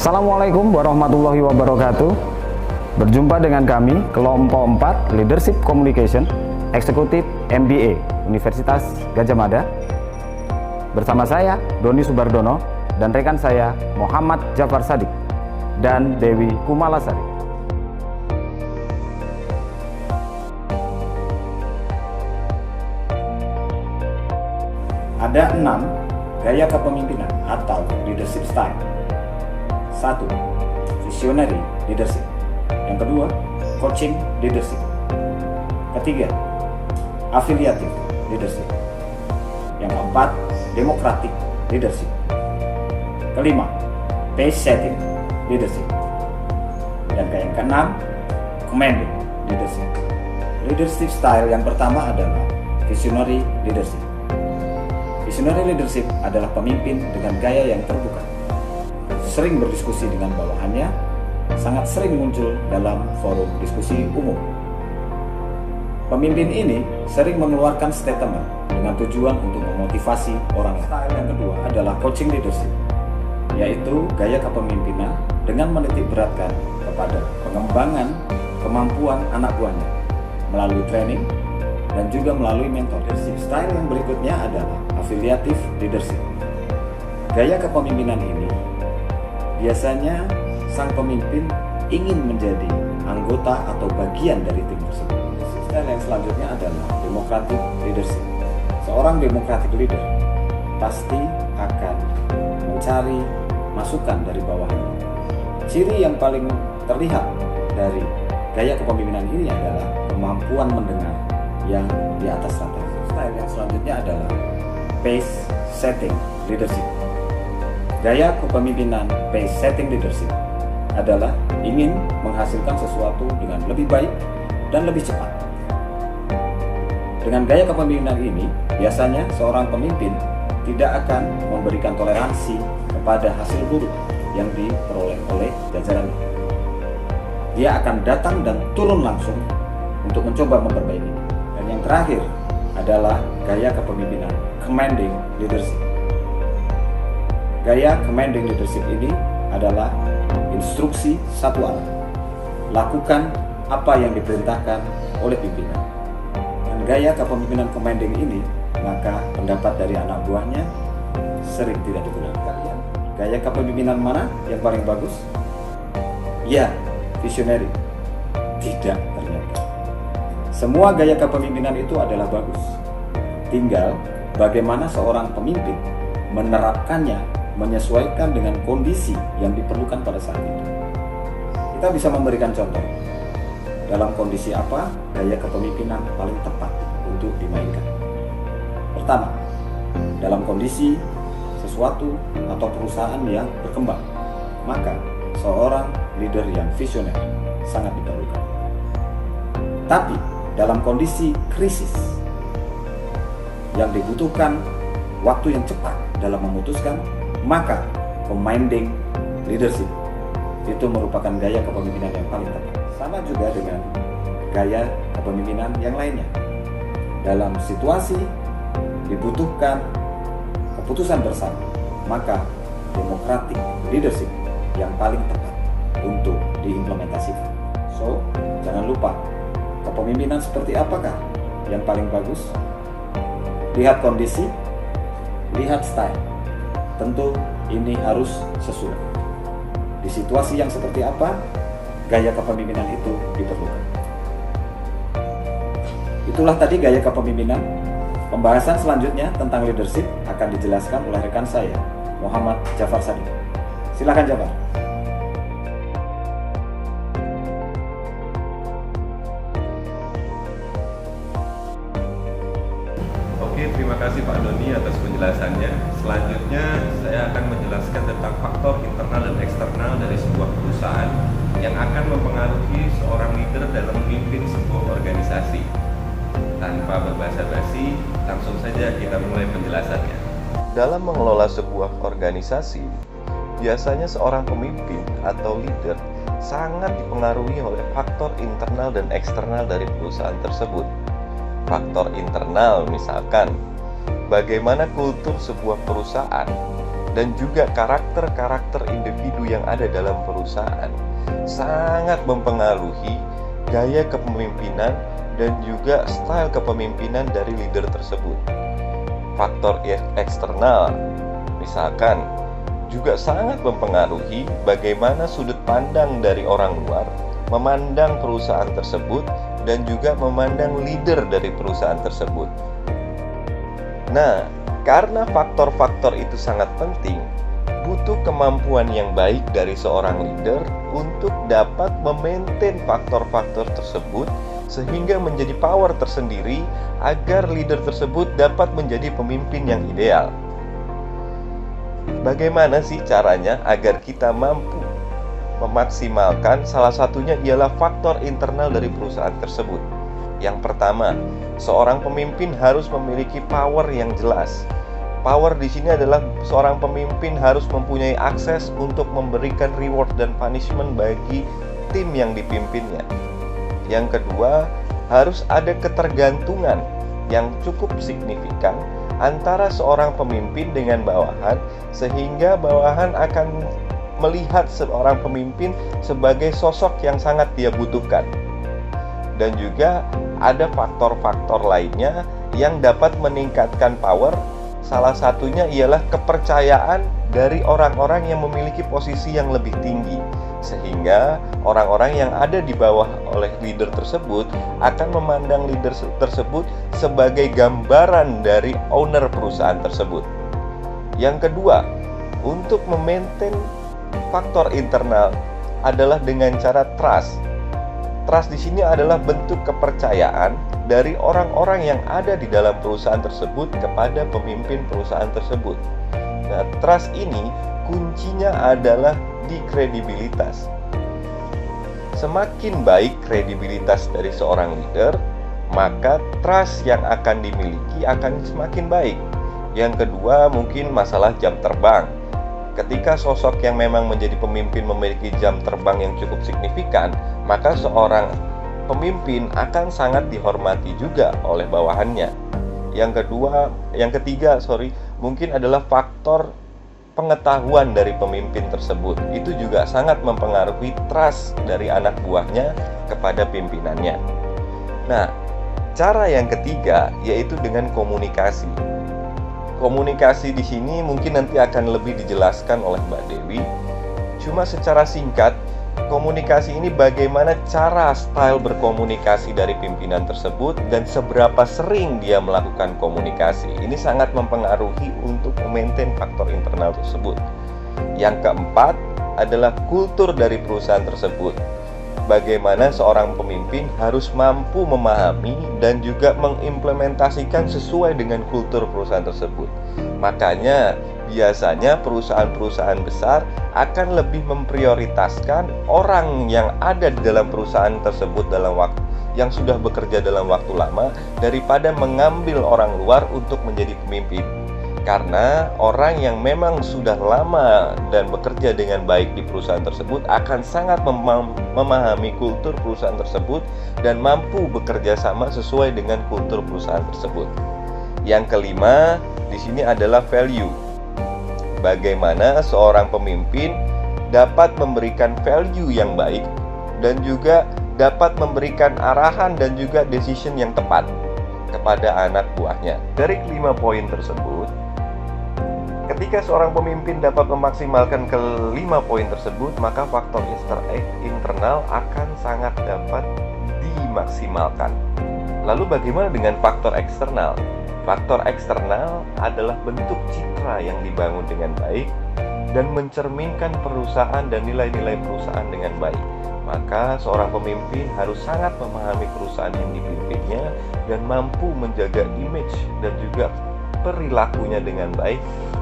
Assalamualaikum warahmatullahi wabarakatuh. Berjumpa dengan kami, kelompok 4 Leadership Communication Eksekutif MBA Universitas Gadjah Mada. Bersama saya, Doni Subardono, dan rekan saya, Muhammad Jafar Shadiq dan Dewi Kumalasari. Ada 6 gaya kepemimpinan atau leadership style. 1. Visionary leadership. Yang kedua, coaching leadership. Ketiga, affiliative leadership. Yang keempat, democratic leadership. Kelima, pace setting leadership. Dan yang keenam, commanding leadership. Leadership style yang pertama adalah visionary leadership. Visionary leadership adalah pemimpin dengan gaya yang terbuka, sering berdiskusi dengan bawahannya, sangat sering muncul dalam forum diskusi umum. Pemimpin ini sering mengeluarkan statement dengan tujuan untuk memotivasi orang lain. Style yang kedua adalah coaching leadership, yaitu gaya kepemimpinan dengan menitik beratkan kepada pengembangan kemampuan anak buahnya melalui training dan juga melalui mentor. Leadership style yang berikutnya adalah affiliative leadership. Gaya kepemimpinan ini biasanya sang pemimpin ingin menjadi anggota atau bagian dari tim tersebut. Style yang selanjutnya adalah democratic leadership. Seorang democratic leader pasti akan mencari masukan dari bawahannya. Ciri yang paling terlihat dari gaya kepemimpinan ini adalah kemampuan mendengar yang di atas rata. Style yang selanjutnya adalah pace setting leadership. Gaya kepemimpinan pace setting leadership adalah ingin menghasilkan sesuatu dengan lebih baik dan lebih cepat. Dengan gaya kepemimpinan ini, biasanya seorang pemimpin tidak akan memberikan toleransi kepada hasil buruk yang diperoleh oleh jajarannya. Dia akan datang dan turun langsung untuk mencoba memperbaiki. Dan yang terakhir adalah gaya kepemimpinan commanding leadership. Gaya commanding leadership ini adalah instruksi satu arah. Lakukan apa yang diperintahkan oleh pimpinan. Dan gaya kepemimpinan commanding ini, maka pendapat dari anak buahnya sering tidak digunakan. Kalian, gaya kepemimpinan mana yang paling bagus? Ya, visionary. Tidak, ternyata. Semua gaya kepemimpinan itu adalah bagus. Tinggal bagaimana seorang pemimpin menerapkannya menyesuaikan dengan kondisi yang diperlukan pada saat itu. Kita bisa memberikan contoh. Dalam kondisi apa gaya kepemimpinan paling tepat untuk dimainkan? Pertama, dalam kondisi sesuatu atau perusahaan yang berkembang, maka seorang leader yang visioner sangat diperlukan. Tapi dalam kondisi krisis yang dibutuhkan waktu yang cepat dalam memutuskan, maka commanding leadership itu merupakan gaya kepemimpinan yang paling tepat. Sama juga dengan gaya kepemimpinan yang lainnya. Dalam situasi dibutuhkan keputusan bersama, maka democratic leadership yang paling tepat untuk diimplementasikan. So, jangan lupa, kepemimpinan seperti apakah yang paling bagus? Lihat kondisi, lihat style. Tentu ini harus sesuai. Di situasi yang seperti apa, gaya kepemimpinan itu diperlukan. Itulah tadi gaya kepemimpinan. Pembahasan selanjutnya tentang leadership akan dijelaskan oleh rekan saya, Muhammad Jafar Shadiq. Silakan Jafar. Oke, terima kasih Pak Doni atas penjelasannya. Selanjutnya saya akan menjelaskan tentang faktor internal dan eksternal dari sebuah perusahaan yang akan mempengaruhi seorang leader dalam memimpin sebuah organisasi. Tanpa berbasa-basi, langsung saja kita mulai penjelasannya. Dalam mengelola sebuah organisasi, biasanya seorang pemimpin atau leader sangat dipengaruhi oleh faktor internal dan eksternal dari perusahaan tersebut. Faktor internal misalkan, bagaimana kultur sebuah perusahaan dan juga karakter-karakter individu yang ada dalam perusahaan sangat mempengaruhi gaya kepemimpinan dan juga style kepemimpinan dari leader tersebut. Faktor eksternal misalkan juga sangat mempengaruhi bagaimana sudut pandang dari orang luar memandang perusahaan tersebut dan juga memandang leader dari perusahaan tersebut. Nah, karena faktor-faktor itu sangat penting, butuh kemampuan yang baik dari seorang leader untuk dapat memaintain faktor-faktor tersebut sehingga menjadi power tersendiri agar leader tersebut dapat menjadi pemimpin yang ideal. Bagaimana sih caranya agar kita mampu memaksimalkan? Salah satunya ialah faktor internal dari perusahaan tersebut. Yang pertama, seorang pemimpin harus memiliki power yang jelas. Power di sini adalah seorang pemimpin harus mempunyai akses untuk memberikan reward dan punishment bagi tim yang dipimpinnya. Yang kedua, harus ada ketergantungan yang cukup signifikan antara seorang pemimpin dengan bawahan, sehingga bawahan akan melihat seorang pemimpin sebagai sosok yang sangat dia butuhkan. Dan juga ada faktor-faktor lainnya yang dapat meningkatkan power. Salah satunya ialah kepercayaan dari orang-orang yang memiliki posisi yang lebih tinggi, sehingga orang-orang yang ada di bawah oleh leader tersebut akan memandang leader tersebut sebagai gambaran dari owner perusahaan tersebut. Yang kedua, untuk memaintain faktor internal adalah dengan cara trust. Trust di sini adalah bentuk kepercayaan dari orang-orang yang ada di dalam perusahaan tersebut kepada pemimpin perusahaan tersebut. Nah, trust ini kuncinya adalah di kredibilitas. Semakin baik kredibilitas dari seorang leader, maka trust yang akan dimiliki akan semakin baik. Yang kedua, mungkin masalah jam terbang. Ketika sosok yang memang menjadi pemimpin memiliki jam terbang yang cukup signifikan, maka seorang pemimpin akan sangat dihormati juga oleh bawahannya. Yang ketiga, mungkin adalah faktor pengetahuan dari pemimpin tersebut. Itu juga sangat mempengaruhi trust dari anak buahnya kepada pimpinannya. Nah, cara yang ketiga yaitu dengan komunikasi. Komunikasi di sini mungkin nanti akan lebih dijelaskan oleh Mbak Dewi. Cuma secara singkat, komunikasi ini bagaimana cara style berkomunikasi dari pimpinan tersebut dan seberapa sering dia melakukan komunikasi. Ini sangat mempengaruhi untuk memaintain faktor internal tersebut. Yang keempat adalah kultur dari perusahaan tersebut. Bagaimana seorang pemimpin harus mampu memahami dan juga mengimplementasikan sesuai dengan kultur perusahaan tersebut. Makanya biasanya perusahaan-perusahaan besar akan lebih memprioritaskan orang yang ada di dalam perusahaan tersebut dalam waktu yang sudah bekerja dalam waktu lama daripada mengambil orang luar untuk menjadi pemimpin. Karena orang yang memang sudah lama dan bekerja dengan baik di perusahaan tersebut akan sangat memahami kultur perusahaan tersebut dan mampu bekerja sama sesuai dengan kultur perusahaan tersebut. Yang kelima, di sini adalah value. Bagaimana seorang pemimpin dapat memberikan value yang baik dan juga dapat memberikan arahan dan juga decision yang tepat kepada anak buahnya. Dari kelima poin tersebut, ketika seorang pemimpin dapat memaksimalkan kelima poin tersebut, maka faktor internal akan sangat dapat dimaksimalkan. Lalu bagaimana dengan faktor eksternal? Faktor eksternal adalah bentuk citra yang dibangun dengan baik dan mencerminkan perusahaan dan nilai-nilai perusahaan dengan baik. Maka seorang pemimpin harus sangat memahami perusahaan yang dipimpinnya dan mampu menjaga image dan juga perilakunya dengan baik,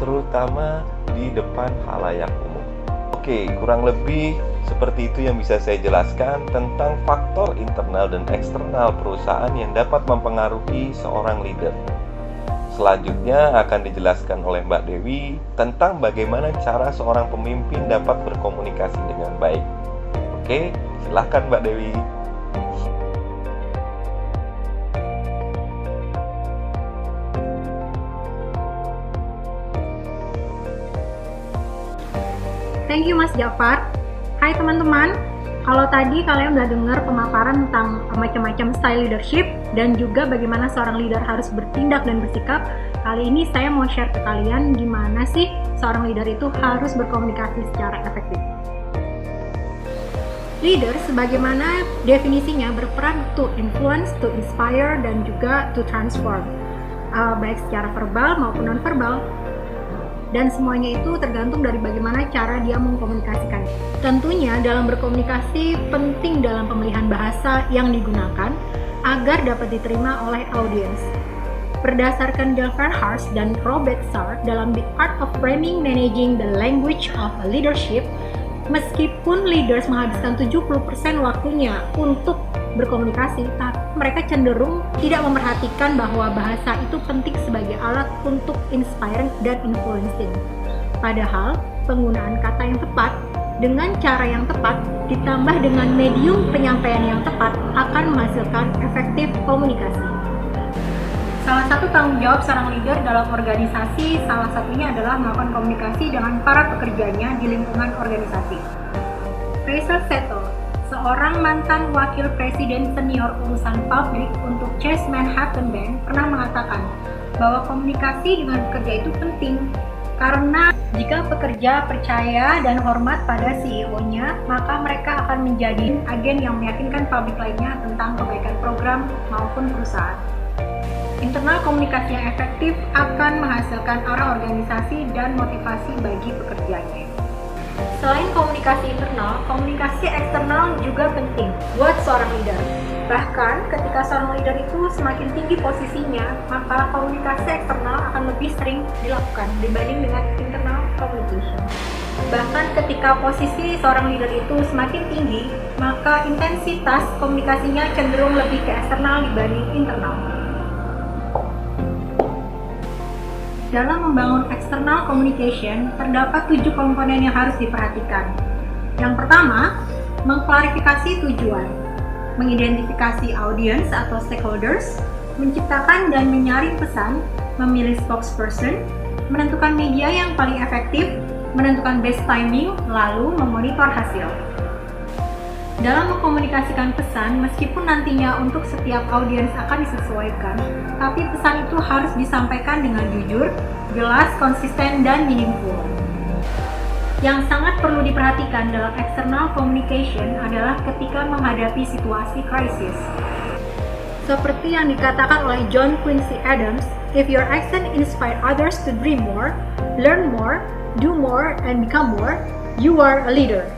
terutama di depan khalayak umum. Oke, kurang lebih seperti itu yang bisa saya jelaskan tentang faktor internal dan eksternal perusahaan yang dapat mempengaruhi seorang leader. Selanjutnya akan dijelaskan oleh Mbak Dewi tentang bagaimana cara seorang pemimpin dapat berkomunikasi dengan baik. Oke, silahkan Mbak Dewi. Thank you Mas Jafar. Hai teman-teman, kalau tadi kalian udah dengar pemaparan tentang macam-macam style leadership dan juga bagaimana seorang leader harus bertindak dan bersikap, kali ini saya mau share ke kalian gimana sih seorang leader itu harus berkomunikasi secara efektif. Leader sebagaimana definisinya berperan to influence, to inspire, dan juga to transform, baik secara verbal maupun non-verbal. Dan semuanya itu tergantung dari bagaimana cara dia mengkomunikasikan. Tentunya dalam berkomunikasi penting dalam pemilihan bahasa yang digunakan agar dapat diterima oleh audiens. Berdasarkan Dale Fairhurst dan Robert Sard dalam The Art of Framing Managing the Language of Leadership, meskipun leaders menghabiskan 70% waktunya untuk berkomunikasi, tapi mereka cenderung tidak memperhatikan bahwa bahasa itu penting sebagai alat untuk inspiring dan influencing. Padahal, penggunaan kata yang tepat dengan cara yang tepat ditambah dengan medium penyampaian yang tepat akan menghasilkan efektif komunikasi. Salah satu tanggung jawab seorang leader dalam organisasi salah satunya adalah melakukan komunikasi dengan para pekerjanya di lingkungan organisasi. Fraser Settle, seorang mantan wakil presiden senior urusan publik untuk Chase Manhattan Bank, pernah mengatakan bahwa komunikasi dengan pekerja itu penting karena jika pekerja percaya dan hormat pada CEO-nya, maka mereka akan menjadi agen yang meyakinkan publik lainnya tentang kebaikan program maupun perusahaan. Internal komunikasi yang efektif akan menghasilkan arah organisasi dan motivasi bagi pekerjanya. Selain komunikasi internal, komunikasi eksternal juga penting buat seorang leader. Bahkan ketika seorang leader itu semakin tinggi posisinya, maka komunikasi eksternal akan lebih sering dilakukan dibanding dengan internal communication. Bahkan ketika posisi seorang leader itu semakin tinggi, maka intensitas komunikasinya cenderung lebih ke eksternal dibanding internal. Dalam membangun external communication, terdapat 7 komponen yang harus diperhatikan. Yang pertama, mengklarifikasi tujuan, mengidentifikasi audience atau stakeholders, menciptakan dan menyaring pesan, memilih spokesperson, menentukan media yang paling efektif, menentukan best timing, lalu memonitor hasil. Dalam mengkomunikasikan pesan, meskipun nantinya untuk setiap audiens akan disesuaikan, tapi pesan itu harus disampaikan dengan jujur, jelas, konsisten, dan meaningful. Yang sangat perlu diperhatikan dalam external communication adalah ketika menghadapi situasi krisis. Seperti yang dikatakan oleh John Quincy Adams, if your action inspire others to dream more, learn more, do more, and become more, you are a leader.